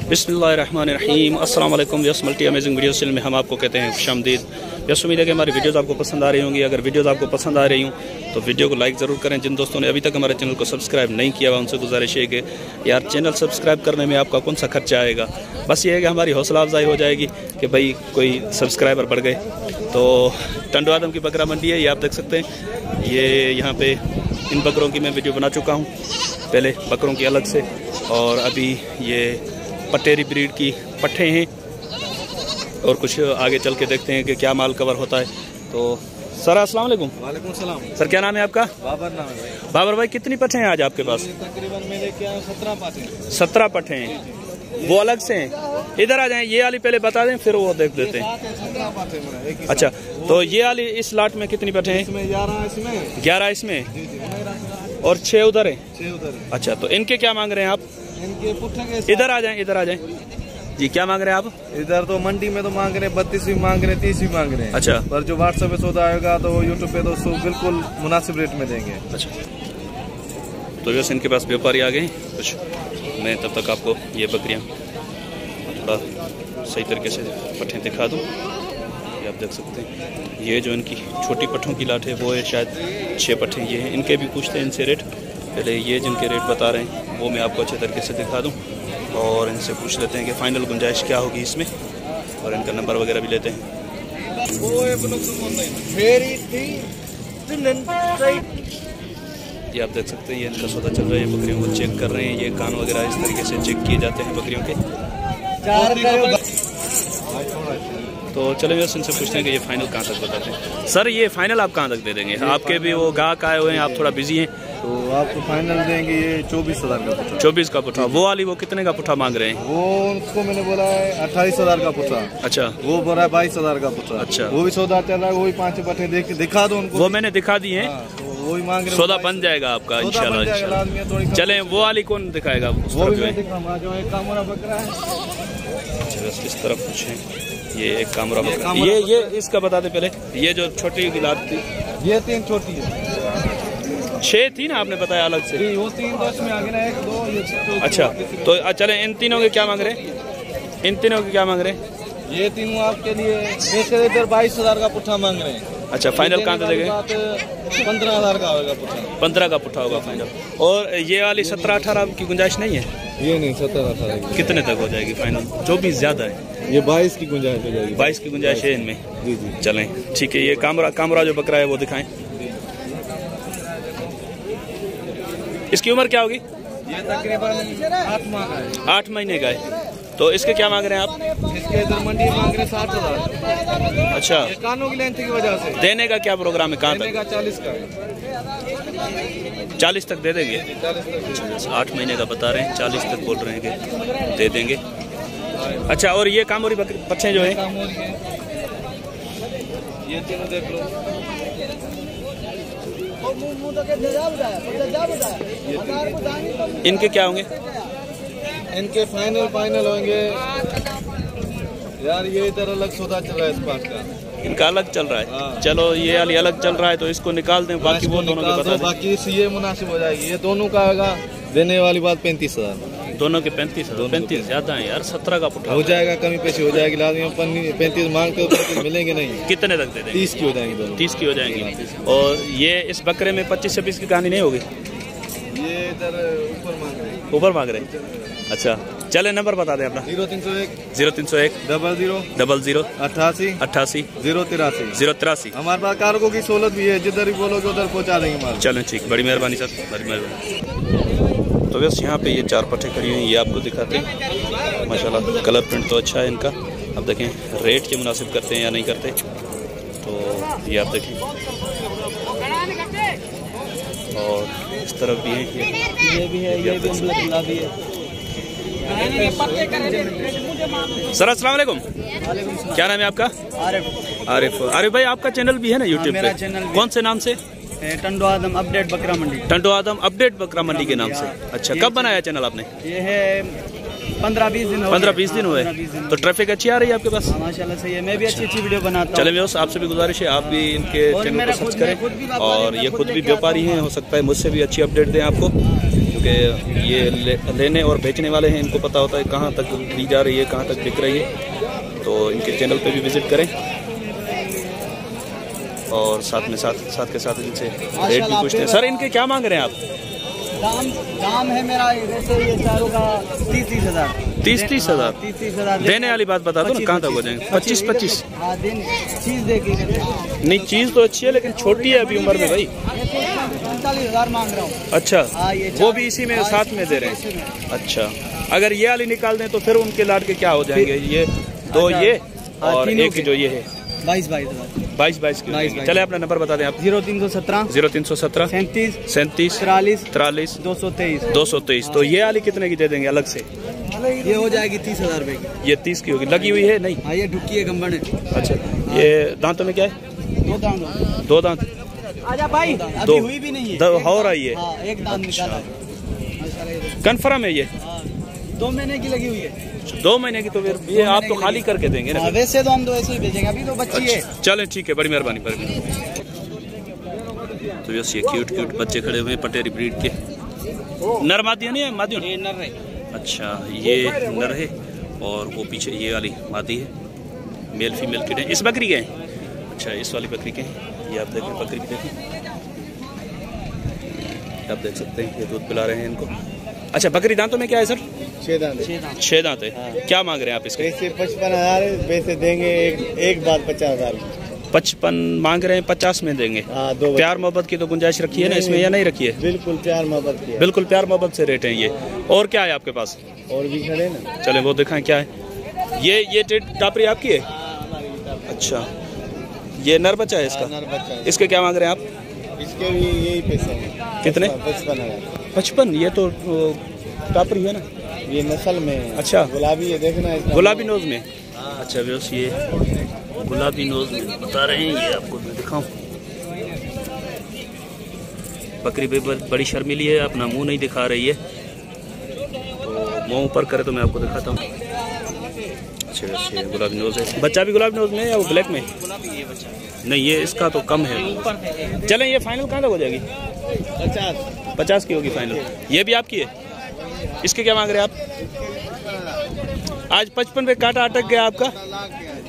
बिस्मिल्लाहिर्रहमानिर्रहीम। अस्सलाम वालेकुम। Yes multi amazing video channel में हम आपको कहते हैं खुशामदीद। यस उम्मीद है कि हमारी वीडियोस आपको पसंद आ रही होंगी। अगर वीडियोस आपको पसंद आ रही हूँ तो वीडियो को लाइक ज़रूर करें। जिन दोस्तों ने अभी तक हमारे चैनल को सब्सक्राइब नहीं किया हुआ उनसे गुजारिश है कि यार चैनल सब्सक्राइब करने में आपका कौन सा खर्चा आएगा, बस ये है कि हमारी हौसला अफजाई हो जाएगी कि भाई कोई सब्सक्राइबर बढ़ गए। तो टंडो आदम की बकरा मंडी है, ये आप देख सकते हैं। ये यहाँ पे इन बकरों की मैं वीडियो बना चुका हूँ पहले, बकरों की अलग से, और अभी ये पटेरी ब्रीड की पट्ठे हैं और कुछ आगे चल के देखते हैं कि क्या माल कवर होता है। तो सर अस्सलाम वालेकुम। वालेकुम सलाम। सर क्या नाम है आपका? बाबर नाम है भाई। बाबर भाई कितनी पट्ठे हैं आज आपके पास? तकरीबन मेरे क्या 17 पट्ठे हैं। 17 पट्ठे हैं, वो अलग से हैं। इधर आ जाएं, ये वाली पहले बता दें फिर वो देख देते हैं। 17 पट्ठे मेरा। अच्छा, तो ये वाली इस लाट में कितनी पट्ठे हैं? इसमें 11 इसमें 11 इसमें और 6 उधर है। 6 उधर है। अच्छा, तो इनके क्या मांग रहे हैं आप? इनके पुट्ठे के इधर आ जाएं, इधर आ जाएं जी। क्या मांग रहे हैं आप? इधर तो मंडी में तो मांग रहे हैं 32 भी मांग रहे हैं, 30 भी मांग रहे हैं। अच्छा, पर जो व्हाट्सएप पे सौदा आएगा तो यूट्यूब पे तो बिल्कुल मुनासिब रेट में देंगे। अच्छा, तो वैसे इनके पास व्यापारी आ गए कुछ, मैं तब तक आपको ये बकरियाँ थोड़ा सही तरीके से पट्ठे दिखा दूँ। ये आप देख सकते हैं, ये जो इनकी छोटी पट्ठों की लाट है वो है शायद 6 पट्ठे ये हैं। इनके भी पूछते हैं इनसे रेट। पहले ये जिनके रेट बता रहे हैं वो मैं आपको अच्छे तरीके से दिखा दूँ और इनसे पूछ लेते हैं कि फ़ाइनल गुंजाइश क्या होगी इसमें, और इनका नंबर वगैरह भी लेते हैं। ये आप देख सकते हैं, ये इनका सौदा चल रहा है। बकरियों को चेक कर रहे हैं, ये कान वगैरह इस तरीके से चेक किए जाते हैं बकरियों के। तो चले मैं इनसे पूछते हैं कि ये फाइनल कहाँ तक बताते हैं। सर ये फाइनल आप कहाँ तक दे देंगे? आपके भी वो गाहक आए हुए हैं, आप थोड़ा बिजी हैं, तो आपको फाइनल देंगे ये 24,000 का पुट्ठा। 24 का पुट्ठा। वो वाली वो कितने का पुट्ठा मांग रहे हैं? वो उसको मैंने बोला है 28,000 का पुट्ठा। अच्छा, वो बोला है 22,000 का पुट्ठा। अच्छा, वो भी सौदा चल रहा है, वही 5 पट्ठे दिखा दो उनको। वो मैंने दिखा दिए हैं। वही मांग रहे, सौदा बन जाएगा आपका इंशाल्लाह। चले वो वाली कौन दिखाएगा? वो भी मैं दिखाऊंगा, जो एक कामोरा बकरा है। अच्छा, इस तरफ कुछ है, ये एक कामरा बकरा। ये इसका बता दे पहले। ये जो छोटी गिलास थी, ये 3 छोटी है। 6 थी ना आपने बताया अलग से? वो 3 तो इसमें आगे ना 1 2 ये। अच्छा, तो चले इन तीनों के क्या मांग रहे हैं? इन तीनों के क्या मांग रहे हैं? ये तीनों आपके लिए इधर 22,000 का पुट्ठा मांग रहे हैं। अच्छा, फाइनल कहाँ दे देंगे? 15,000 का होगा पुट्ठा। 15 का पुट्ठा होगा फाइनल। और ये वाली 17-18 की गुंजाइश नहीं है? ये नहीं, 17-18 कितने तक हो जाएगी फाइनल? 24 ज्यादा है। ये 22 की गुंजाइश हो जाएगी। 22 की गुंजाइश है इनमें? जी जी। चलें ठीक है। ये कामरा जो बकरा है वो दिखाएं। इसकी उम्र क्या होगी? ये तकरीबन 8 माह का है। 8 महीने का है। तो इसके क्या मांग रहे हैं आप? इसके इधर मंडी मांग रहे हैं 60,000। अच्छा, ये कानों की लेंथ की वजह से। देने का क्या प्रोग्राम है? कहाँ तक? 40 का। 40 तक दे देंगे? 8 महीने का बता रहे हैं, 40 तक बोल रहे हैं कि दे देंगे। अच्छा, और ये कामोरी बच्चे जो है ये तीनों देख लो। इनके क्या होंगे? इनके फाइनल होंगे यार। ये इधर अलग सौदा चल रहा है इस पार्ट का। इनका अलग चल रहा है। चलो ये वाली अलग चल रहा है तो इसको निकाल दें, बाकी वो दोनों के बता दें। बाकी ये मुनासिब हो जाएगी। ये दोनों का आएगा देने वाली बात 35,000। दोनों के 35,000। 35 ज्यादा है यार, 17 का पुट्ठा हो जाएगा, कमी पेशी हो जाएगी। लाजमी 35 मांगते हो, 35 मिलेंगे नहीं। कितने तक दे देंगे? 30 की हो जाएंगी दोनों। 30 की हो जाएंगी। और ये इस बकरे में 25-26 की कहानी नहीं होगी? ये इधर ऊपर मांग रहे हैं। ऊपर मांग रहे हैं। अच्छा, चले नंबर बता दें अपना। 0301 0301 00 00 88 88 083 083। हमारे पास कार्गो की सहूलत भी है, जिधर भी बोलोगे उधर पहुंचा देंगे माल। चलें ठीक, बड़ी मेहरबानी सर, बड़ी मेहरबानी। तो बस यहाँ पे ये 4 पट्टे खड़ी हुई हैं, ये आपको दिखाते हैं। माशाल्लाह कलर प्रिंट तो अच्छा है इनका। अब देखें रेट के मुनासिब करते हैं या नहीं करते। तो ये आप देखें, और इस तरफ भी है, ये भी है, ये भी है। सर अस्सलाम वालेकुम। क्या नाम है आपका? आरिफ। आरिफ भाई आपका चैनल भी है ना यूट्यूब पे? चैनल कौन से नाम से? टंडो आदम अपडेट बकरा मंडी। टंडो आदम अपडेट बकरा मंडी के नाम से। अच्छा, कब बनाया चैनल आपने? ये है 15-20 दिन। 15-20 दिन हुए। तो ट्रैफिक अच्छी आ रही है आपके पास? माशाल्लाह सही है। मैं भी अच्छी वीडियो बनाता हूं। चले मैं आपसे भी गुजारिश है आप भी इनके चैनल को सर्च करें। और ये खुद भी व्यापारी हैं, हो सकता है मुझसे भी अच्छी अपडेट दें आपको, क्योंकि ये लेने और बेचने वाले हैं, इनको पता होता है कहाँ तक दी जा रही है, कहाँ तक बिक रही है। तो इनके चैनल पे भी विज़िट करें और साथ के साथ इनसे रेट भी पूछते हैं। सर इनके क्या मांग रहे हैं आप? दाम है मेरा वैसे ये चारों का 30-30 हज़ार। 30-30 हज़ार देने वाली बात बता दो ना, कहाँ तक हो जाएंगे? 25-25। हाँ दिन चीज़ देखी नहीं, चीज़ तो अच्छी है लेकिन छोटी है अभी उम्र में भाई। 45,000 मांग रहा हूँ। अच्छा, वो भी इसी में साथ में दे रहे हैं। अच्छा, अगर ये वाली निकाल दें तो फिर उनके लाड के क्या हो जाएंगे? ये दो ये और एक जो ये है 22 की। चले अपना नंबर बता दें आप। 0317 37 43 223। तो ये वाली कितने की दे देंगे अलग से? ये हो जाएगी 30,000 रुपए की। ये 30 की होगी, लगी हुई है नहीं? हाँ, ये ढुकी है, गंबन है। अच्छा, ये दांतों में क्या है? दो दांत। आजा भाई, अभी हुई भी नहीं है, हो रही है। हाँ, एक दांत निकाला है। कन्फर्म है ये? 2 महीने की लगी हुई है। 2 महीने की? तो फिर ये आप तो खाली करके देंगे ना? वैसे तो हम तो ऐसे ही भेजेंगे, अभी तो बच्ची है। चलें ठीक है, बड़ी मेहरबानी। तो यस, ये क्यूट बच्चे खड़े हुए हैं पटेरी ब्रीड के। नर मादी नहीं है? मादी ये नर है। अच्छा, ये नर है और वो पीछे ये वाली मादी है। मेल फीमेल किड है। इस बकरी के हैं? अच्छा, इस वाली बकरी के हैं। ये आप देखें, बकरी देखें, आप देख सकते हैं, ये दूध पिला रहे हैं इनको। अच्छा, बकरी दांतों में क्या है सर? 6 दांत है। हाँ। क्या मांग रहे हैं आप इसके? वैसे 55,000 वैसे देंगे, एक बात 50,000। 55 मांग रहे हैं, 50 में देंगे। हाँ, प्यार मोहब्बत की तो गुंजाइश रखी है ना इसमें या नहीं रखी है? बिल्कुल प्यार मोहब्बत की है। बिल्कुल प्यार मोहब्बत से रेट है ये। और क्या है आपके पास? और भी खड़े ना। चले वो दिखाएं क्या है। ये टापरी आपकी है? अच्छा, ये नर बच्चा है इसका? नर बच्चा है। इसके क्या मांग रहे हैं आप? इसके भी यही पैसे हैं। कितने? 55,000। ये तो टापरी है ना? ये नस्ल में। अच्छा, गुलाबी है, देखना गुलाबी नोज में। अच्छा व्यवस्था, ये गुलाबी नोज में बता रहे हैं। ये आपको मैं दिखाऊं, बकरी भी बड़ी शर्मीली है, अपना मुंह नहीं दिखा रही है, तो मुंह ऊपर करे तो मैं आपको दिखाता हूँ। अच्छा, गुलाबी नोज है। बच्चा भी गुलाबी नोज में है या वो ब्लैक में? नहीं, ये इसका तो कम है। चलें, ये फाइनल कहाँ तक हो जाएगी? 50 की होगी फाइनल। ये भी आपकी है? इसके क्या मांग रहे हैं आप? आज 55 पे कांटा अटक गया आपका?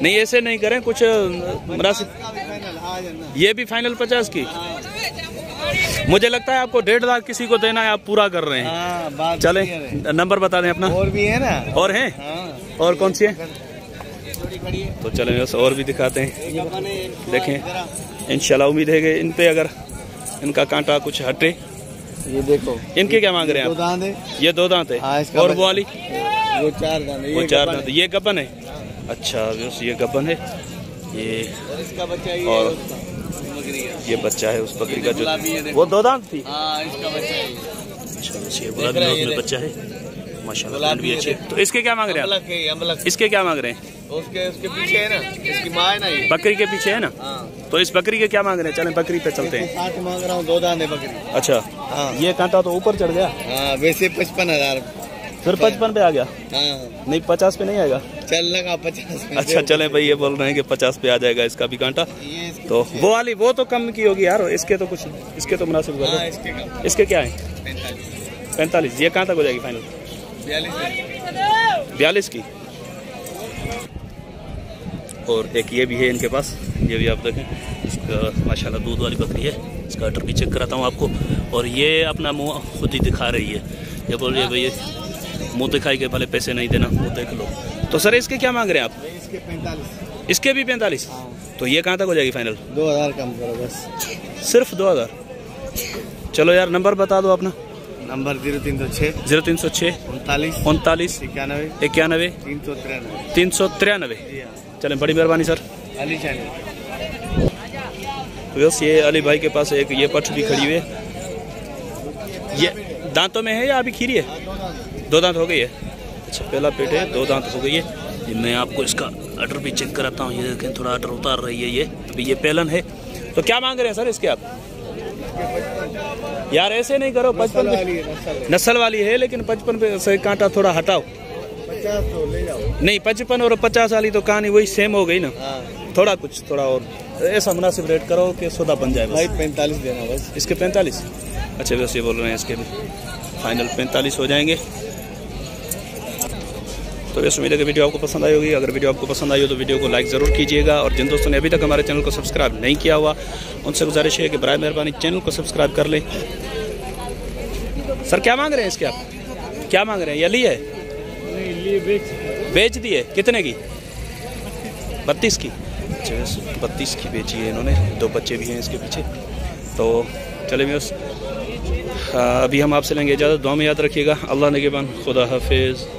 नहीं, ऐसे नहीं करें, कुछ मुनासिब। ये भी फाइनल 50 की? मुझे लगता है आपको 1.5 लाख किसी को देना है, आप पूरा कर रहे हैं। चले नंबर बता दें अपना। और भी है ना? और हैं? और कौन सी है? तो चलें और भी दिखाते हैं, देखें। इंशाल्लाह उम्मीद है कि इन पे अगर इनका कांटा कुछ हटे। ये देखो, इनके क्या मांग रहे हैं आप? 2 दांत है। ये 2 दांत है। और वो वाली? वो 4 दांत है। वो 4 दांत है। ये गब्बन है? अच्छा, ये गब्बन है। ये इसका बच्चा है, और ये बच्चा है उस बकरी का जो वो 2 दांत थी। इसका बच्चा है। अच्छा, ये गुलाबी नोज में बच्चा है, माशाल्लाह भी अच्छे। तो इसके क्या मांग रहे हैं आप? इसके क्या मांग रहे हैं? उसके पीछे है ना, इसकी माँ है ना, ये बकरी के पीछे है ना? तो इस बकरी के क्या मांग रहे हैं? चलें बकरी पे चलते हैं। 60 मांग रहा हूँ, 2 दांत है बकरी। अच्छा, ये कांटा तो ऊपर चढ़ गया। वैसे 55,000 फिर 55 पे आ गया। नहीं, 50 पे नहीं आएगा? चल लगा 50 पे। अच्छा, चले भाई, ये बोल रहे हैं कि 50 पे आ जाएगा इसका भी कांटा। तो वो वाली वो तो कम की होगी यार, इसके तो कुछ, इसके तो मुनासिब कर दो। इसके क्या है? 45। ये कहाँ तक हो जाएगी फाइनल? 42 की। और एक ये भी है इनके पास, ये भी आप देखें, इसका माशाल्लाह दूध वाली बकरी है। इसका अटर भी चेक कराता हूँ आपको। और ये अपना मुंह खुद ही दिखा रही है, ये बोल रही है भाई मुंह दिखाई के भले पैसे नहीं देना, मुंह देख लो। तो सर इसके क्या मांग रहे हैं आप? इसके 45। इसके भी 45? तो ये कहाँ तक हो जाएगी फाइनल? 2000 कम करो बस। सिर्फ 2000? चलो यार, नंबर बता दो अपना। नंबर 0306 39 39 91 393। चलें, बड़ी मेहरबानी सर। अली चैनल। तो बस ये अली भाई के पास एक ये पठ भी खड़ी हुई है। ये दांतों में है या अभी खीरी है? 2 दांत हो गई है। अच्छा, पहला पेट है, 2 दांत हो गई है। मैं आपको इसका अटर भी चेक कराता हूँ। ये देखें, थोड़ा अटर उतार रही है ये, अभी ये पेलन है। तो क्या मांग रहे हैं सर इसके आप? यार ऐसे नहीं करो, 55 नस्ल वाली है, लेकिन 55 पे से कांटा थोड़ा हटाओ। 50 तो ले जाओ। नहीं, 55 और 50 वाली तो कहानी वही सेम हो गई ना। थोड़ा कुछ थोड़ा और ऐसा मुनासिब रेट करो कि सौदा बन जाए। भाई 45 देना बस। इसके 45? अच्छा, वैसे ये बोल रहे हैं इसके भी फाइनल 45 हो जाएंगे। तो बस उम्मीद है कि वीडियो आपको पसंद आई होगी। अगर वीडियो आपको पसंद आई हो तो वीडियो को लाइक ज़रूर कीजिएगा, और जिन दोस्तों ने अभी तक हमारे चैनल को सब्सक्राइब नहीं किया हुआ उनसे गुजारिश है कि बराए मेहरबानी चैनल को सब्सक्राइब कर लें। सर क्या मांग रहे हैं इसके, आप क्या मांग रहे हैं? ये ली है? बेच दी है। कितने की? 32 की। 32 की बेची है इन्होंने। 2 बच्चे भी हैं इसके पीछे। तो चले बस अभी हम आपसे लेंगे इजाज़त। दुआ में याद रखिएगा। अल्लाह निगहबान। खुदा हाफिज़।